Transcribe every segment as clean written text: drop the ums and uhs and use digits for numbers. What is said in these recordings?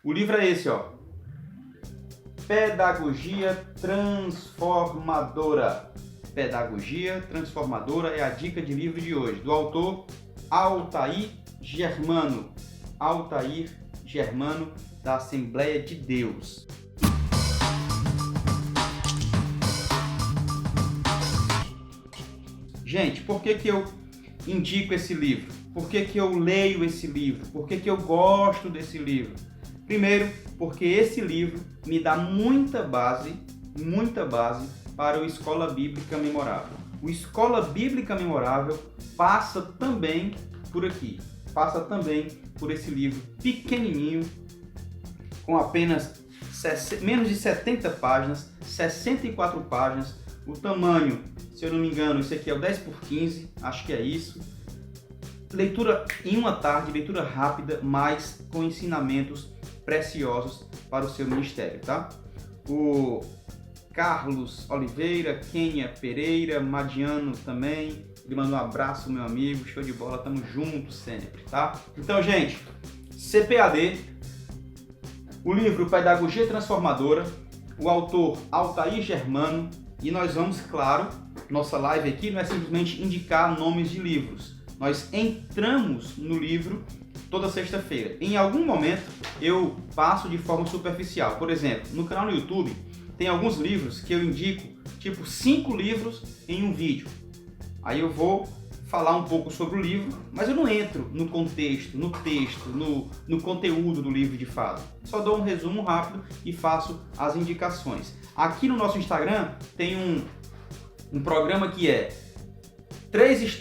O livro é esse, ó. Pedagogia Transformadora. Pedagogia Transformadora é a dica de livro de hoje, do autor Altair Germano. Altair Germano, da Assembleia de Deus. Gente, por que eu indico esse livro? Por que eu leio esse livro? Por que eu gosto desse livro? Primeiro, porque esse livro me dá muita base para o Escola Bíblica Memorável. O Escola Bíblica Memorável passa também por aqui. Passa também por esse livro pequenininho, com apenas menos de 70 páginas, 64 páginas. O tamanho, se eu não me engano, isso aqui é o 10x15, acho que é isso. Leitura em uma tarde, leitura rápida, mas com ensinamentos preciosos para o seu ministério, tá? O Carlos Oliveira, Kênia Pereira, Madiano também, ele mandou um abraço, meu amigo, show de bola, tamo juntos sempre, tá? Então, gente, CPAD, o livro Pedagogia Transformadora, o autor Altair Germano, e nós vamos, claro, nossa live aqui não é simplesmente indicar nomes de livros, nós entramos no livro toda sexta-feira. Em algum momento eu passo de forma superficial, por exemplo, no canal no YouTube tem alguns livros que eu indico, tipo 5 livros em um vídeo. Aí eu vou falar um pouco sobre o livro, mas eu não entro no contexto, no texto, no conteúdo do livro de fato. Só dou um resumo rápido e faço as indicações. Aqui no nosso Instagram tem um programa que é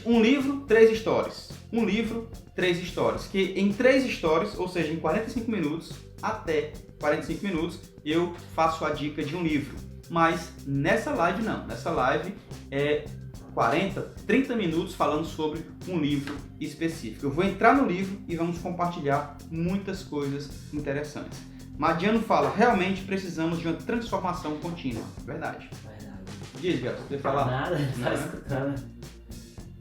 um livro, 3 stories. Um livro, 3 stories. Que em 3 stories, ou seja, em 45 minutos, até 45 minutos, eu faço a dica de um livro. Mas nessa live não. Nessa live é 40, 30 minutos falando sobre um livro específico. Eu vou entrar no livro e vamos compartilhar muitas coisas interessantes. Madiano fala, realmente precisamos de uma transformação contínua. Verdade. Diz, Gelson, você falar? Nada, tá escutando.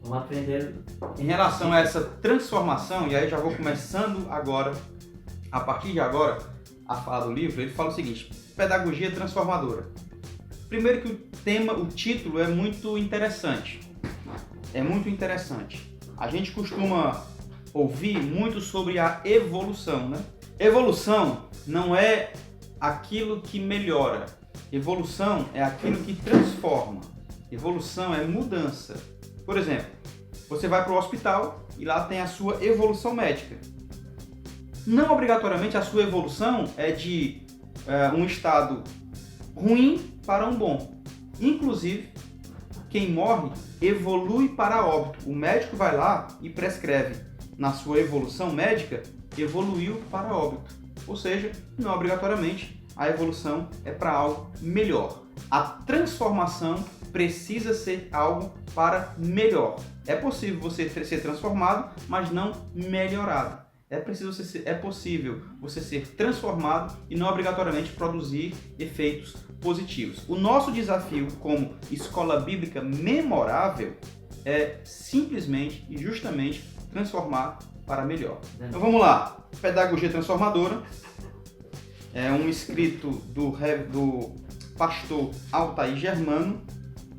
Vamos aprender. Em relação a essa transformação, e aí já vou começando agora, a partir de agora, a falar do livro, ele fala o seguinte, pedagogia transformadora. Primeiro que o título é muito interessante. É muito interessante. A gente costuma ouvir muito sobre a evolução, né? Evolução não é aquilo que melhora. Evolução é aquilo que transforma. Evolução é mudança. Por exemplo, você vai para o hospital e lá tem a sua evolução médica. Não obrigatoriamente a sua evolução é de um estado ruim para um bom. Inclusive, quem morre evolui para óbito. O médico vai lá e prescreve. Na sua evolução médica, evoluiu para óbito. Ou seja, não obrigatoriamente a evolução é para algo melhor. A transformação precisa ser algo para melhor. É possível você ser transformado, mas não melhorado. É possível você ser transformado e não obrigatoriamente produzir efeitos positivos. O nosso desafio como Escola Bíblica Memorável é simplesmente e justamente transformar para melhor. Então vamos lá. Pedagogia Transformadora é um escrito do pastor Altair Germano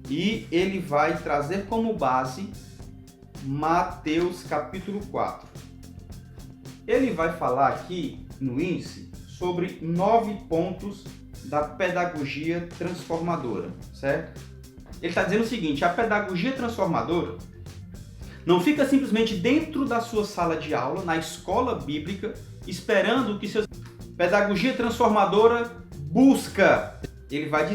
e ele vai trazer como base Mateus capítulo 4. Ele vai falar aqui no índice sobre 9 pontos da pedagogia transformadora, certo? Ele está dizendo o seguinte, a pedagogia transformadora não fica simplesmente dentro da sua sala de aula, na escola bíblica, esperando que seus... Pedagogia transformadora busca. Ele vai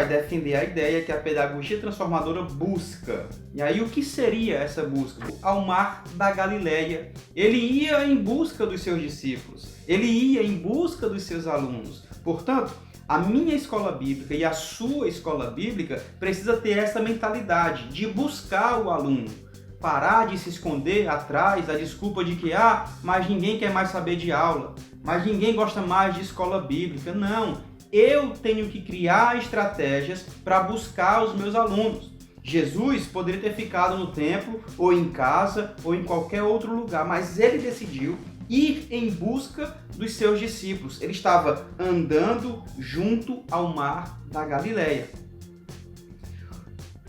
defender a ideia que a pedagogia transformadora busca. E aí o que seria essa busca? Ao mar da Galileia. Ele ia em busca dos seus discípulos. Ele ia em busca dos seus alunos. Portanto, a minha escola bíblica e a sua escola bíblica precisa ter essa mentalidade de buscar o aluno. Parar de se esconder atrás da desculpa de que mas ninguém quer mais saber de aula, mas ninguém gosta mais de escola bíblica. Não, eu tenho que criar estratégias para buscar os meus alunos. Jesus poderia ter ficado no templo, ou em casa, ou em qualquer outro lugar, mas ele decidiu ir em busca dos seus discípulos. Ele estava andando junto ao mar da Galileia.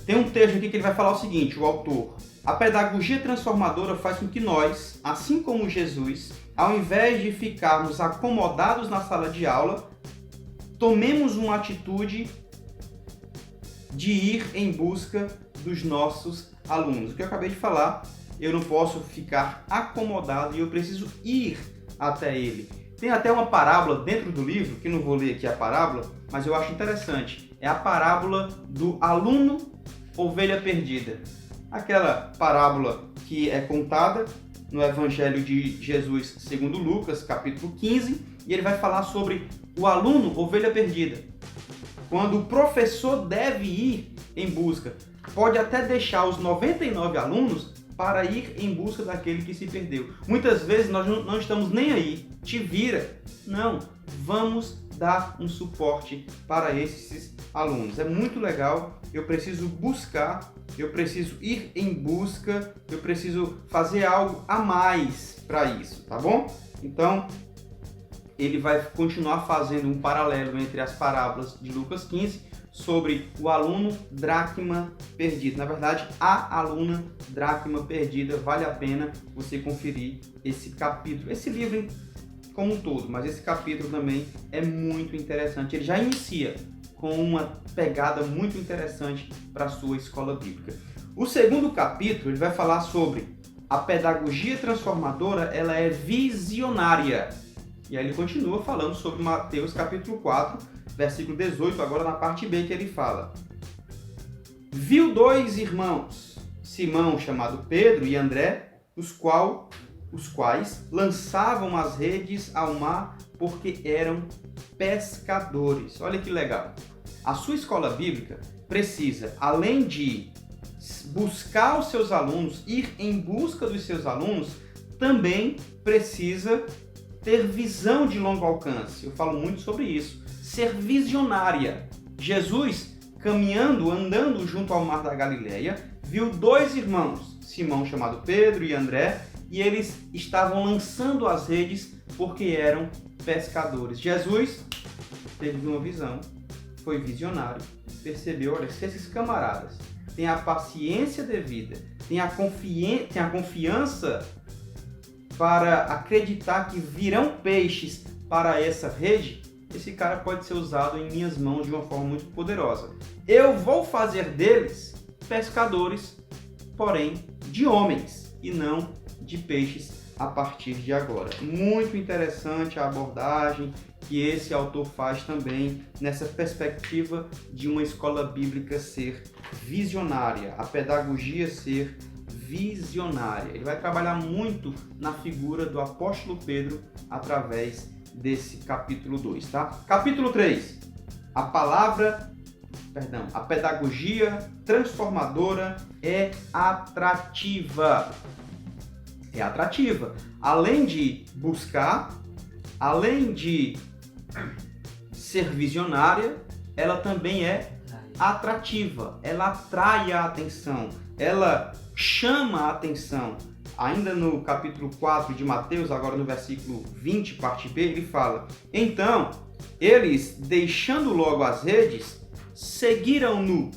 Tem um texto aqui que ele vai falar o seguinte, o autor: a pedagogia transformadora faz com que nós, assim como Jesus, ao invés de ficarmos acomodados na sala de aula, tomemos uma atitude de ir em busca dos nossos alunos. O que eu acabei de falar, eu não posso ficar acomodado e eu preciso ir até ele. Tem até uma parábola dentro do livro, que não vou ler aqui a parábola, mas eu acho interessante. É a parábola do aluno ovelha perdida. Aquela parábola que é contada no Evangelho de Jesus segundo Lucas, capítulo 15, e ele vai falar sobre o aluno ovelha perdida. Quando o professor deve ir em busca, pode até deixar os 99 alunos para ir em busca daquele que se perdeu. Muitas vezes nós não estamos nem aí, te vira. Não, vamos dar um suporte para esses alunos. É muito legal, eu preciso buscar, eu preciso ir em busca, eu preciso fazer algo a mais para isso, tá bom? Então, ele vai continuar fazendo um paralelo entre as parábolas de Lucas 15 sobre o aluno dracma perdido. Na verdade, a aluna dracma perdida. Vale a pena você conferir esse capítulo, esse livro como um todo, mas esse capítulo também é muito interessante. Ele já inicia com uma pegada muito interessante para a sua escola bíblica. O segundo capítulo ele vai falar sobre a pedagogia transformadora, ela é visionária. E aí ele continua falando sobre Mateus capítulo 4, versículo 18, agora na parte B que ele fala: viu dois irmãos, Simão chamado Pedro e André, os quais lançavam as redes ao mar porque eram pescadores. Olha que legal. A sua escola bíblica precisa, além de buscar os seus alunos, ir em busca dos seus alunos, também precisa ter visão de longo alcance. Eu falo muito sobre isso. Ser visionária. Jesus, caminhando, andando junto ao mar da Galileia, viu dois irmãos, Simão chamado Pedro e André, e eles estavam lançando as redes porque eram pescadores. Jesus teve uma visão, foi visionário, percebeu, olha, se esses camaradas têm a paciência devida, têm a confiança para acreditar que virão peixes para essa rede, esse cara pode ser usado em minhas mãos de uma forma muito poderosa. Eu vou fazer deles pescadores, porém de homens e não de peixes a partir de agora. Muito interessante a abordagem que esse autor faz também nessa perspectiva de uma escola bíblica ser visionária, a pedagogia ser visionária. Ele vai trabalhar muito na figura do apóstolo Pedro através desse capítulo 2, tá? Capítulo 3. A pedagogia transformadora é atrativa. É atrativa. Além de buscar, além de ser visionária, ela também é atrativa. Ela atrai a atenção. Ela chama a atenção. Ainda no capítulo 4 de Mateus, agora no versículo 20, parte B, ele fala: então, eles, deixando logo as redes, seguiram-no.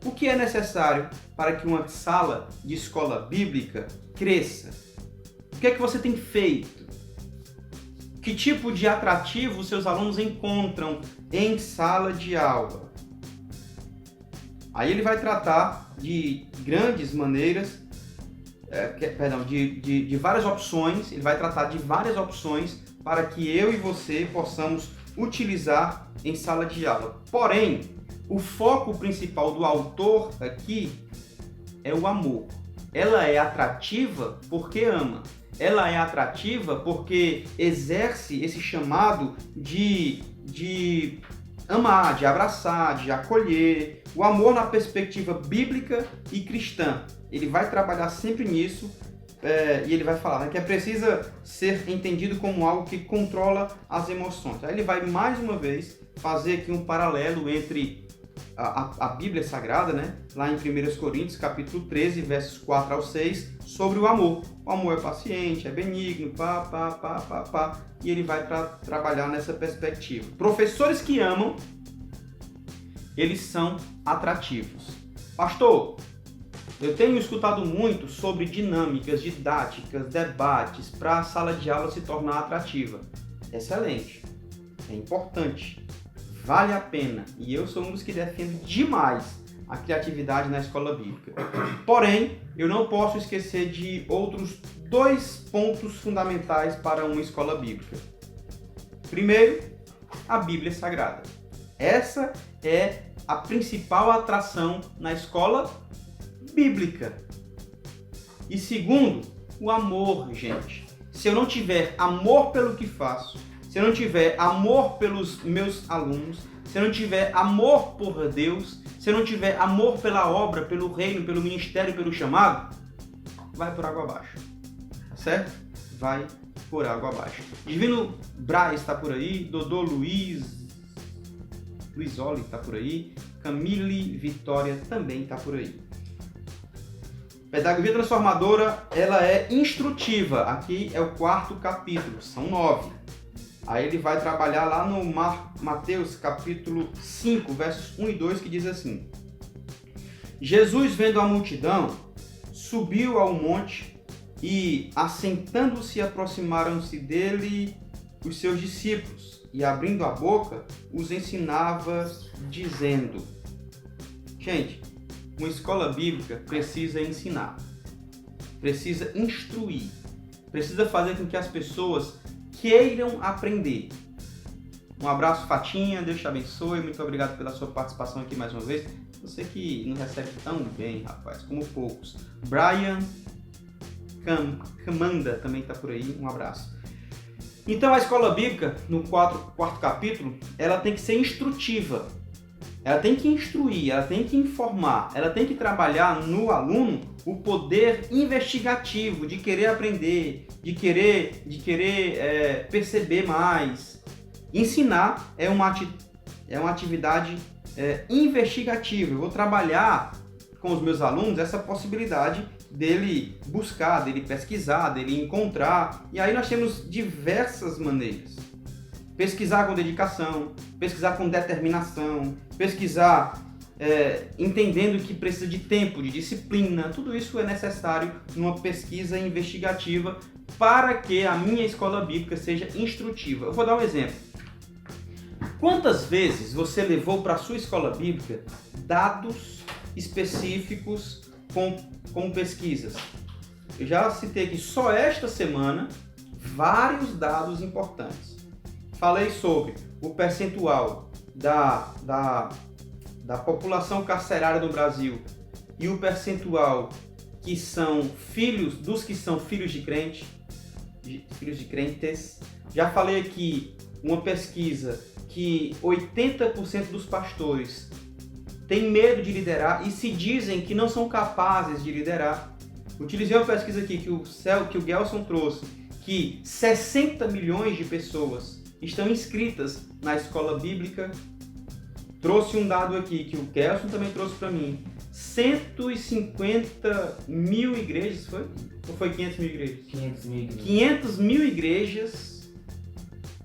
O que é necessário para que uma sala de escola bíblica cresça? O que é que você tem feito? Que tipo de atrativo os seus alunos encontram em sala de aula? Aí ele vai tratar de grandes maneiras, de várias opções, ele vai tratar de várias opções para que eu e você possamos utilizar em sala de aula. Porém, o foco principal do autor aqui é o amor. Ela é atrativa porque ama. Ela é atrativa porque exerce esse chamado de amar, de abraçar, de acolher. O amor na perspectiva bíblica e cristã. Ele vai trabalhar sempre nisso e ele vai falar, que é preciso ser entendido como algo que controla as emoções. Aí ele vai mais uma vez fazer aqui um paralelo entre a Bíblia Sagrada, né? Lá em 1 Coríntios, capítulo 13, versos 4 ao 6, sobre o amor. O amor é paciente, é benigno, e ele vai trabalhar nessa perspectiva. Professores que amam, eles são atrativos. Pastor, eu tenho escutado muito sobre dinâmicas, didáticas, debates para a sala de aula se tornar atrativa. Excelente, é importante, vale a pena, e eu sou um dos que defendo demais a criatividade na escola bíblica. Porém, eu não posso esquecer de outros 2 pontos fundamentais para uma escola bíblica. Primeiro, a Bíblia Sagrada. Essa é a principal atração na escola bíblica. E segundo, o amor, gente. Se eu não tiver amor pelo que faço, se eu não tiver amor pelos meus alunos, se eu não tiver amor por Deus, se eu não tiver amor pela obra, pelo reino, pelo ministério, pelo chamado, vai por água abaixo. Tá certo? Vai por água abaixo. Divino Braz está por aí, Dodô Luizoli está por aí, Camille Vitória também está por aí. Pedagogia transformadora, ela é instrutiva. Aqui é o 4º capítulo, são 9. Aí ele vai trabalhar lá no Mateus capítulo 5, versos 1 e 2, que diz assim: Jesus, vendo a multidão, subiu ao monte e, assentando-se, aproximaram-se dele os seus discípulos, e abrindo a boca, os ensinava, dizendo... Gente, uma escola bíblica precisa ensinar, precisa instruir, precisa fazer com que as pessoas queiram aprender. Um abraço, Fatinha, Deus te abençoe, muito obrigado pela sua participação aqui mais uma vez. Você que não recebe tão bem, rapaz, como poucos. Brian Camanda também está por aí, um abraço. Então a escola bíblica, no 4º capítulo, ela tem que ser instrutiva. Ela tem que instruir, ela tem que informar, ela tem que trabalhar no aluno o poder investigativo, de querer aprender, de querer perceber mais. Ensinar é uma atividade investigativa. Eu vou trabalhar com os meus alunos essa possibilidade dele buscar, dele pesquisar, dele encontrar. E aí nós temos diversas maneiras. Pesquisar com dedicação, pesquisar com determinação, pesquisar entendendo que precisa de tempo, de disciplina. Tudo isso é necessário numa pesquisa investigativa para que a minha escola bíblica seja instrutiva. Eu vou dar um exemplo. Quantas vezes você levou para a sua escola bíblica dados específicos com pesquisas? Eu já citei aqui só esta semana vários dados importantes. Falei sobre o percentual da população carcerária no Brasil e o percentual que são dos que são filhos de crentes. Já falei aqui uma pesquisa que 80% dos pastores têm medo de liderar e se dizem que não são capazes de liderar. Utilizei uma pesquisa aqui que o Gelson trouxe, que 60 milhões de pessoas estão inscritas na escola bíblica. Trouxe um dado aqui que o Gelson também trouxe para mim. 150 mil igrejas, foi? Ou foi 500 mil igrejas? 500 mil igrejas. 500 mil igrejas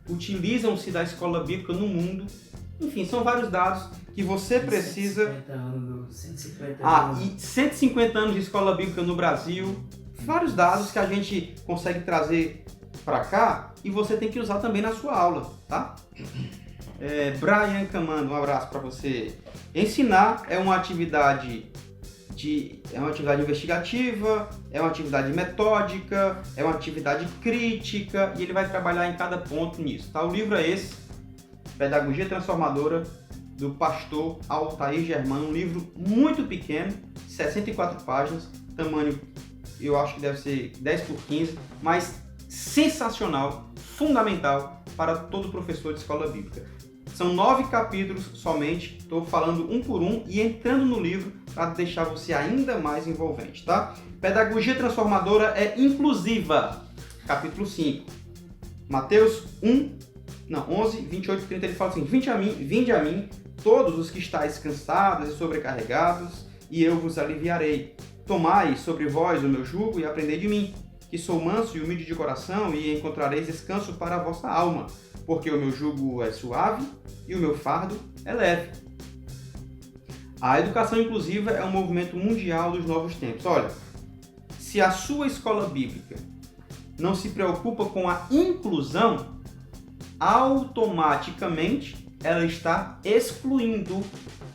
utilizam-se da escola bíblica no mundo. Enfim, são vários dados que você precisa... 150 anos. E 150 anos de escola bíblica no Brasil. Vários dados que a gente consegue trazer para cá e você tem que usar também na sua aula, tá? Brian Camando, um abraço para você. Ensinar é uma atividade investigativa, é uma atividade metódica, é uma atividade crítica e ele vai trabalhar em cada ponto nisso, tá? O livro é esse, Pedagogia Transformadora, do pastor Altair Germano, um livro muito pequeno, 64 páginas, tamanho eu acho que deve ser 10 por 15, mas sensacional, fundamental para todo professor de escola bíblica. São 9 capítulos somente, estou falando um por um e entrando no livro para deixar você ainda mais envolvente, tá? Pedagogia Transformadora é inclusiva, capítulo 5. Mateus 1, 11, 28 e 30, ele fala assim: vinde a mim, todos os que estáis cansados e sobrecarregados, e eu vos aliviarei. Tomai sobre vós o meu jugo e aprendei de mim, que sou manso e humilde de coração, e encontrareis descanso para a vossa alma, porque o meu jugo é suave e o meu fardo é leve. A educação inclusiva é um movimento mundial dos novos tempos. Olha, se a sua escola bíblica não se preocupa com a inclusão, automaticamente ela está excluindo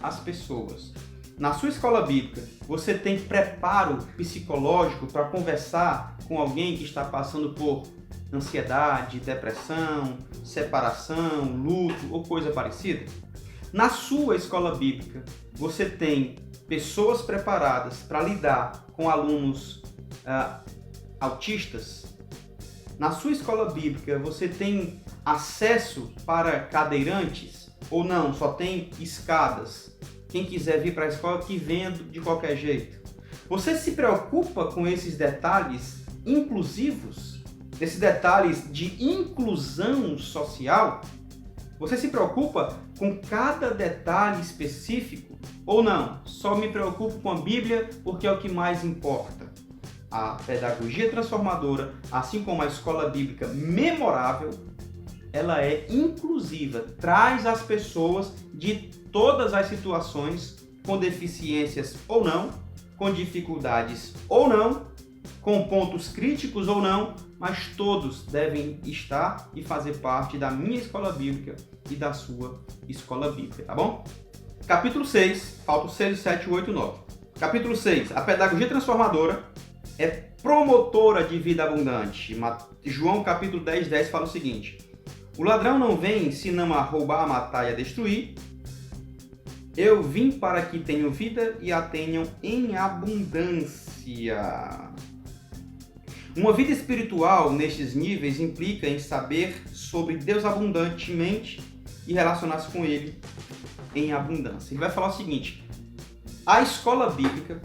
as pessoas. Na sua escola bíblica, você tem preparo psicológico para conversar com alguém que está passando por ansiedade, depressão, separação, luto ou coisa parecida? Na sua escola bíblica, você tem pessoas preparadas para lidar com alunos autistas? Na sua escola bíblica, você tem acesso para cadeirantes? Ou não, só tem escadas? Quem quiser vir para a escola, que venha de qualquer jeito. Você se preocupa com esses detalhes inclusivos? Esses detalhes de inclusão social? Você se preocupa com cada detalhe específico? Ou não? Só me preocupo com a Bíblia porque é o que mais importa. A pedagogia transformadora, assim como a escola bíblica memorável, ela é inclusiva, traz as pessoas de todas as situações, com deficiências ou não, com dificuldades ou não, com pontos críticos ou não, mas todos devem estar e fazer parte da minha escola bíblica e da sua escola bíblica, tá bom? Capítulo 6, faltam 6, 7, 8 e 9. Capítulo 6, a pedagogia transformadora é promotora de vida abundante. João capítulo 10, 10 fala o seguinte: o ladrão não vem senão a roubar, a matar e a destruir. Eu vim para que tenham vida e a tenham em abundância. Uma vida espiritual nestes níveis implica em saber sobre Deus abundantemente e relacionar-se com Ele em abundância. Ele vai falar o seguinte: a escola bíblica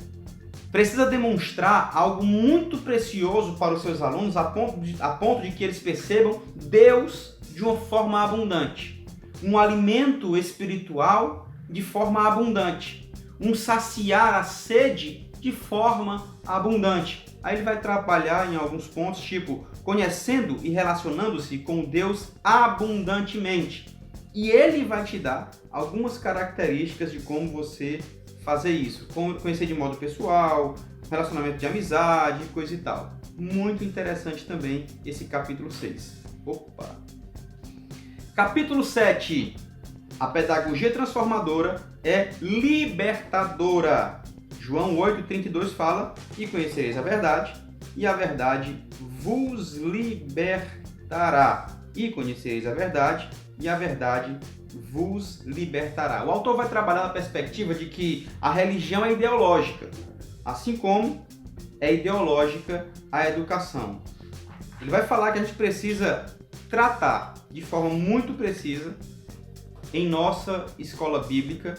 precisa demonstrar algo muito precioso para os seus alunos a ponto de que eles percebam Deus de uma forma abundante. Um alimento espiritual de forma abundante. Um saciar a sede de forma abundante. Aí ele vai trabalhar em alguns pontos, tipo, conhecendo e relacionando-se com Deus abundantemente. E ele vai te dar algumas características de como você fazer isso. Como conhecer de modo pessoal, relacionamento de amizade, coisa e tal. Muito interessante também esse capítulo 6. Opa! Capítulo 7. A pedagogia transformadora é libertadora. João 8,32 fala: e conhecereis a verdade, e a verdade vos libertará. E conhecereis a verdade, e a verdade vos libertará. O autor vai trabalhar na perspectiva de que a religião é ideológica, assim como é ideológica a educação. Ele vai falar que a gente precisa tratar de forma muito precisa em nossa escola bíblica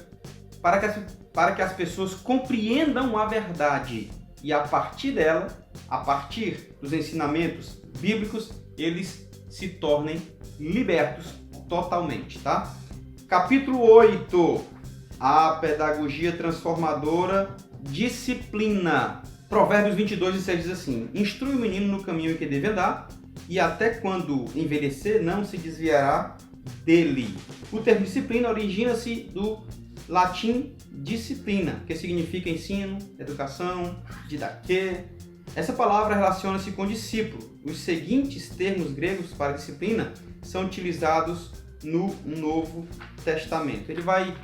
para que as pessoas compreendam a verdade e a partir dela, a partir dos ensinamentos bíblicos, eles se tornem libertos totalmente, tá? Capítulo 8, a pedagogia transformadora, disciplina. Provérbios 22 e 6 diz assim: instrui o menino no caminho em que deve andar, e até quando envelhecer não se desviará dele. O termo disciplina origina-se do latim disciplina, que significa ensino, educação, didaquê. Essa palavra relaciona-se com discípulo. Os seguintes termos gregos para disciplina são utilizados no Novo Testamento. Ele vai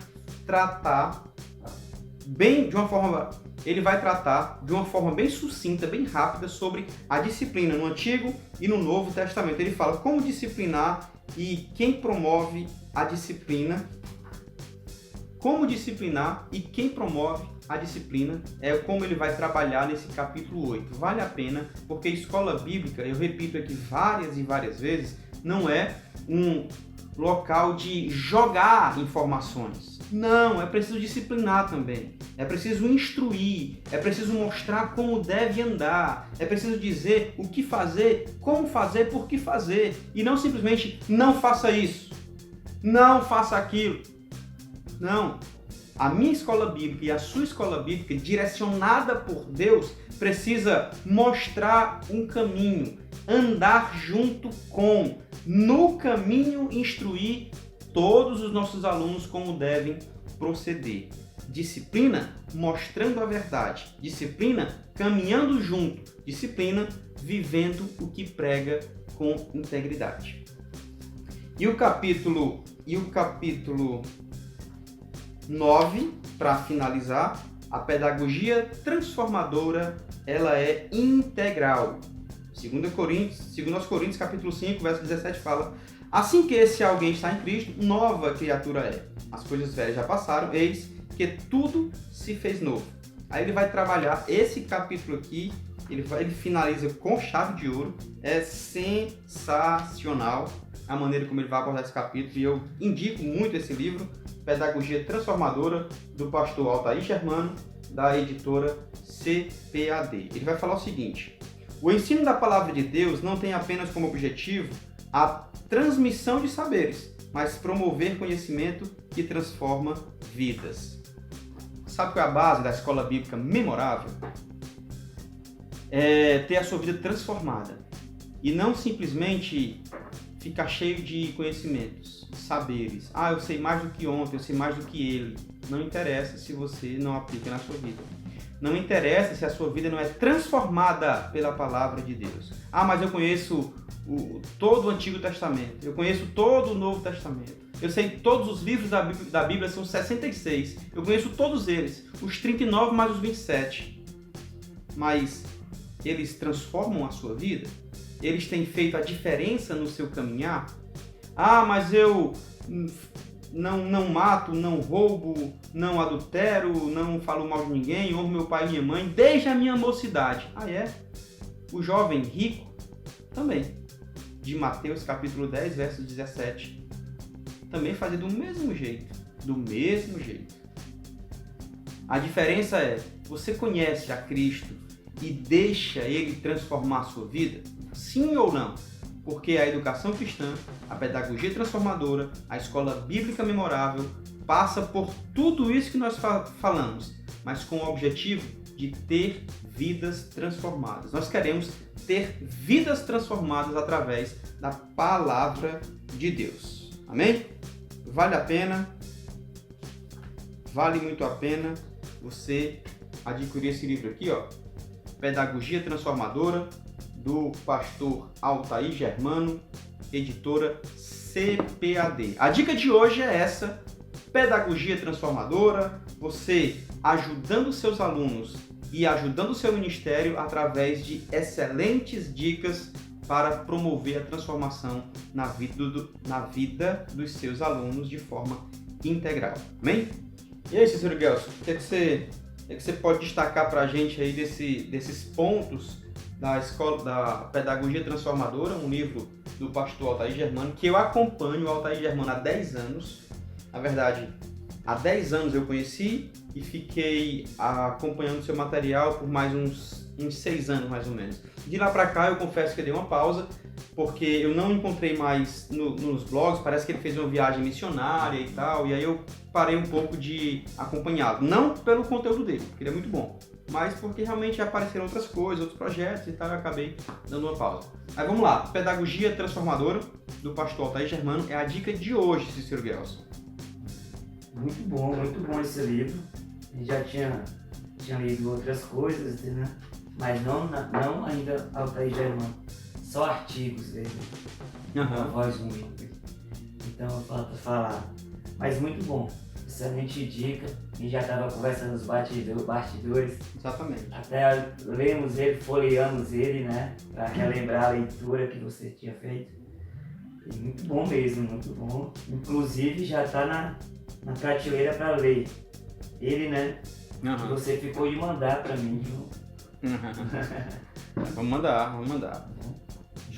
tratar de uma forma bem sucinta, bem rápida sobre a disciplina no Antigo e no Novo Testamento. Ele fala como disciplinar e quem promove a disciplina. Como disciplinar e quem promove a disciplina é como ele vai trabalhar nesse capítulo 8. Vale a pena, porque escola bíblica, eu repito aqui várias e várias vezes, não é local de jogar informações. Não, é preciso disciplinar também. É preciso instruir, é preciso mostrar como deve andar, é preciso dizer o que fazer, como fazer, por que fazer. E não simplesmente, não faça isso, não faça aquilo. Não. A minha escola bíblica e a sua escola bíblica, direcionada por Deus, precisa mostrar um caminho, andar junto com, no caminho instruir todos os nossos alunos como devem proceder. Disciplina mostrando a verdade, disciplina caminhando junto, disciplina vivendo o que prega com integridade. E o capítulo 9, para finalizar, a pedagogia transformadora, ela é integral. 2 Coríntios capítulo 5, verso 17 fala: assim que esse alguém está em Cristo, nova criatura é. As coisas velhas já passaram, eis que tudo se fez novo. Aí ele vai trabalhar esse capítulo aqui, ele finaliza com chave de ouro. É sensacional a maneira como ele vai abordar esse capítulo e eu indico muito esse livro, Pedagogia Transformadora, do pastor Altair Germano, da editora CPAD. Ele vai falar o seguinte: o ensino da palavra de Deus não tem apenas como objetivo a transmissão de saberes, mas promover conhecimento que transforma vidas. Sabe qual é a base da escola bíblica memorável? É ter a sua vida transformada e não simplesmente ficar cheio de conhecimentos, saberes. Ah, eu sei mais do que ontem, eu sei mais do que ele. Não interessa se você não aplica na sua vida. Não interessa se a sua vida não é transformada pela palavra de Deus. Ah, mas eu conheço todo o Antigo Testamento, eu conheço todo o Novo Testamento. Eu sei todos os livros da Bíblia, são 66. Eu conheço todos eles, os 39 mais os 27. Mas eles transformam a sua vida? Eles têm feito a diferença no seu caminhar? Ah, mas eu não mato, não roubo, não adultero, não falo mal de ninguém, honro meu pai e minha mãe desde a minha mocidade. Ah, é? O jovem rico também, de Mateus capítulo 10, verso 17, também fazia do mesmo jeito. Do mesmo jeito. A diferença é, você conhece a Cristo e deixa Ele transformar a sua vida? Sim ou não? Porque a educação cristã, a pedagogia transformadora, a escola bíblica memorável, passa por tudo isso que nós falamos, mas com o objetivo de ter vidas transformadas. Nós queremos ter vidas transformadas através da palavra de Deus. Amém? Vale a pena, vale muito a pena você adquirir esse livro aqui, ó, Pedagogia Transformadora, do pastor Altair Germano, editora CPAD. A dica de hoje é essa: pedagogia transformadora, você ajudando seus alunos e ajudando o seu ministério através de excelentes dicas para promover a transformação na vida dos seus alunos de forma integral. Amém? E aí, Cícero Gelson, o que você pode destacar para a gente aí desses pontos da escola da Pedagogia Transformadora, um livro do pastor Altair Germano, que eu acompanho o Altair Germano há 10 anos. Na verdade, há 10 anos eu conheci e fiquei acompanhando seu material por mais uns 6 anos, mais ou menos. De lá para cá, eu confesso que eu dei uma pausa, porque eu não encontrei mais nos blogs, parece que ele fez uma viagem missionária e tal, e aí eu parei um pouco de acompanhá-lo. Não pelo conteúdo dele, porque ele é muito bom, mas porque realmente apareceram outras coisas, outros projetos e tal, eu acabei dando uma pausa. Aí vamos lá, Pedagogia Transformadora, do pastor Altair Germano, é a dica de hoje, Cícero Gelson. Muito bom esse livro. Eu já tinha lido outras coisas, né? Mas não ainda Altair Germano, só artigos dele, uma voz única. Então eu falo para falar, mas muito bom, excelente dica. A gente já estava conversando nos bastidores. Exatamente. Até lemos ele, folheamos ele, né? Para relembrar a leitura que você tinha feito. E muito bom mesmo, muito bom. Inclusive já está na prateleira para ler. Ele, né? Você ficou de mandar para mim, viu? Vamos mandar.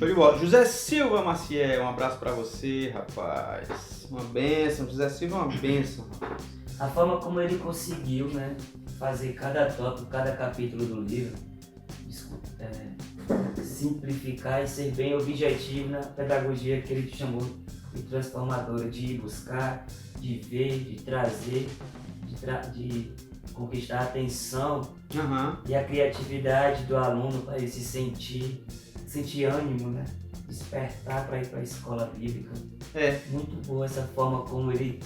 Show de bola. José Silva Maciel, um abraço pra você, rapaz. Uma bênção. José Silva é uma bênção. A forma como ele conseguiu, né, fazer cada tópico, cada capítulo do livro, simplificar e ser bem objetivo na pedagogia que ele chamou de transformadora, de ir buscar, de ver, de trazer, de conquistar a atenção e a criatividade do aluno para ele se sentir ânimo, né? Despertar para ir para a escola bíblica. É. Muito boa essa forma como ele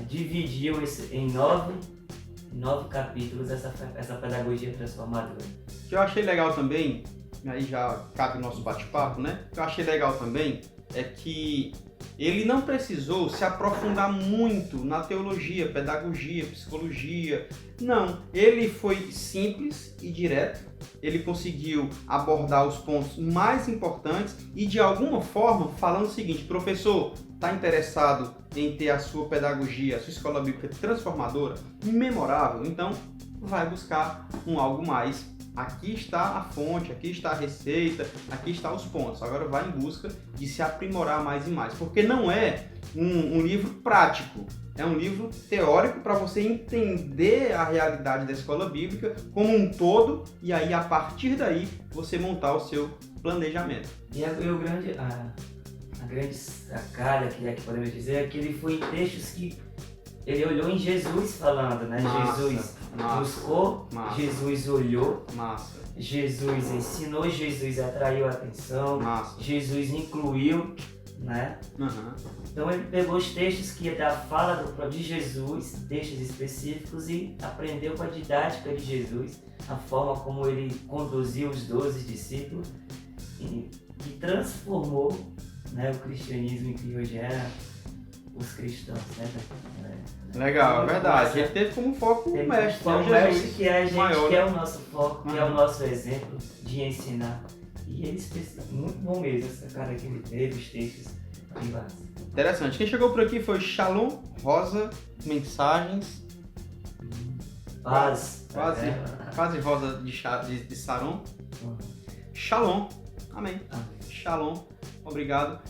dividiu em nove capítulos essa pedagogia transformadora. O que eu achei legal também, aí já cabe o nosso bate-papo, né? O que eu achei legal também é que ele não precisou se aprofundar muito na teologia, pedagogia, psicologia. Não, ele foi simples e direto. Ele conseguiu abordar os pontos mais importantes e, de alguma forma, falando o seguinte: professor, está interessado em ter a sua pedagogia, a sua escola bíblica transformadora, memorável? Então, vai buscar algo mais. Aqui está a fonte, aqui está a receita, aqui está os pontos. Agora vai em busca de se aprimorar mais e mais. Porque não é um livro prático, é um livro teórico para você entender a realidade da escola bíblica como um todo e aí, a partir daí, você montar o seu planejamento. E a grande sacada que podemos dizer é que ele foi em textos que ele olhou em Jesus falando, né? Jesus buscou, Jesus olhou, Jesus ensinou, Jesus atraiu a atenção, Jesus incluiu, né? Então ele pegou os textos que da fala de Jesus, textos específicos, e aprendeu com a didática de Jesus, a forma como ele conduziu os 12 discípulos e transformou, né, o cristianismo em que hoje é os cristãos, né? Legal, é verdade. Ele teve como foco o mestre, o mestre que é a gente, maior, que é o nosso foco, que é o nosso exemplo de ensinar. E ele, muito bom mesmo, essa cara que ele teve, os textos privados. Interessante. Quem chegou por aqui foi Shalom Rosa Mensagens. Paz e Rosa de Saron. Shalom. Amém. Shalom. Obrigado.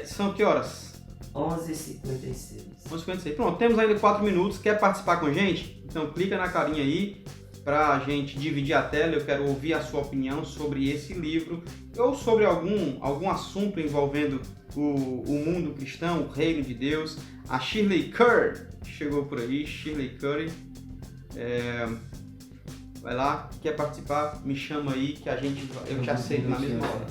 São que horas? 11h56. 11h56. Pronto, temos ainda 4 minutos. Quer participar com a gente? Então clica na carinha aí pra gente dividir a tela. Eu quero ouvir a sua opinião sobre esse livro ou sobre algum assunto envolvendo o mundo cristão, o reino de Deus. A Shirley Curry chegou por aí. Shirley Curry. Vai lá, quer participar? Me chama aí que eu te aceito na mesma hora.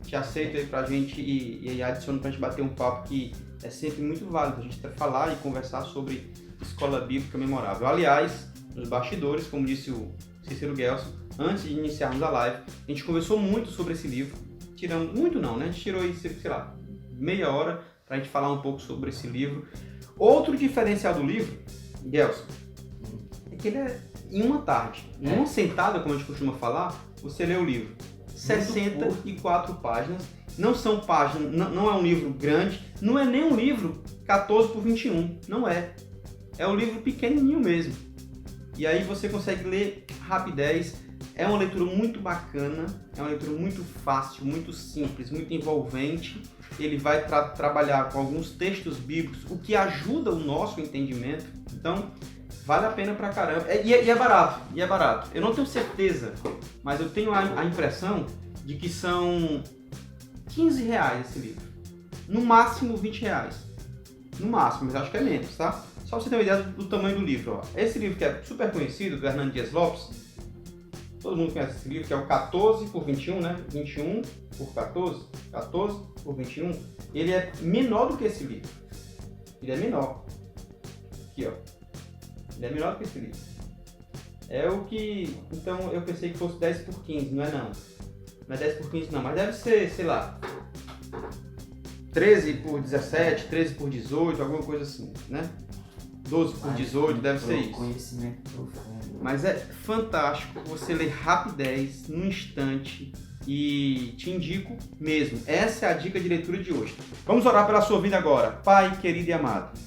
Te aceito aí pra gente e adiciono pra gente bater um papo que é sempre muito válido a gente falar e conversar sobre escola bíblica memorável. Aliás, nos bastidores, como disse o Cícero Gelson, antes de iniciarmos a live, a gente conversou muito sobre esse livro. Muito não, né? A gente tirou aí, sei lá, meia hora pra gente falar um pouco sobre esse livro. Outro diferencial do livro, Gelson, é que ele é em uma tarde. Em uma sentada, como a gente costuma falar, você lê o livro. 64 páginas, não são páginas, não é um livro grande, não é nem um livro 14 por 21, não é. É um livro pequenininho mesmo. E aí você consegue ler rapidez, é uma leitura muito bacana, é uma leitura muito fácil, muito simples, muito envolvente. Ele vai trabalhar com alguns textos bíblicos, o que ajuda o nosso entendimento. Então, vale a pena pra caramba. E é barato. Eu não tenho certeza, mas eu tenho a impressão de que são R$15 esse livro. No máximo R$20. No máximo, mas acho que é menos, tá? Só pra você ter uma ideia do tamanho do livro. Ó. Esse livro que é super conhecido, do Hernando Dias Lopes, todo mundo conhece esse livro, que é o 14 por 21, né? 21 por 14, 14 por 21. Ele é menor do que esse livro. Ele é menor. Aqui, ó. Ele é menor do que esse livro. É o que... Então eu pensei que fosse 10 por 15, não é não. Não é 10 por 15 não, mas deve ser, sei lá, 13 por 17, 13 por 18, alguma coisa assim, né? 12 por 18, deve ser isso. Conhecimento profundo. Mas é fantástico, você lê rapidez, num instante, e te indico mesmo. Essa é a dica de leitura de hoje. Vamos orar pela sua vida agora. Pai querido e amado,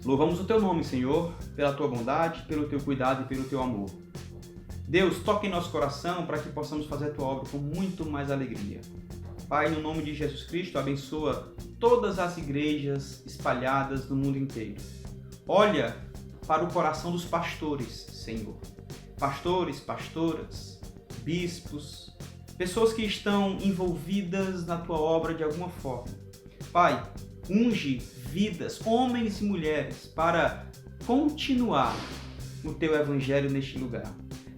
louvamos o teu nome, Senhor, pela tua bondade, pelo teu cuidado e pelo teu amor. Deus, toque em nosso coração para que possamos fazer a Tua obra com muito mais alegria. Pai, no nome de Jesus Cristo, abençoa todas as igrejas espalhadas no mundo inteiro. Olha para o coração dos pastores, Senhor. Pastores, pastoras, bispos, pessoas que estão envolvidas na Tua obra de alguma forma. Pai, unge vidas, homens e mulheres, para continuar o Teu Evangelho neste lugar.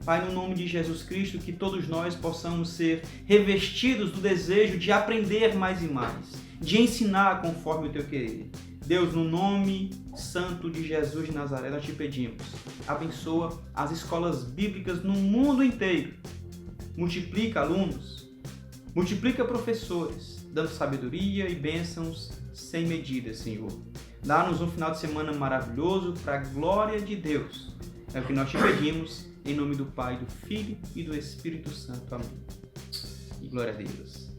Pai, no nome de Jesus Cristo, que todos nós possamos ser revestidos do desejo de aprender mais e mais, de ensinar conforme o Teu querer. Deus, no nome santo de Jesus de Nazaré, nós te pedimos, abençoa as escolas bíblicas no mundo inteiro. Multiplica alunos, multiplica professores, dando sabedoria e bênçãos sem medida, Senhor. Dá-nos um final de semana maravilhoso para a glória de Deus. É o que nós te pedimos, em nome do Pai, do Filho e do Espírito Santo. Amém. E glória a Deus.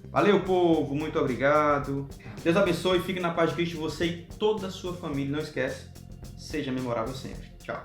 Valeu, povo. Muito obrigado. Deus abençoe. Fique na paz de Cristo, você e toda a sua família. Não esquece, seja memorável sempre. Tchau.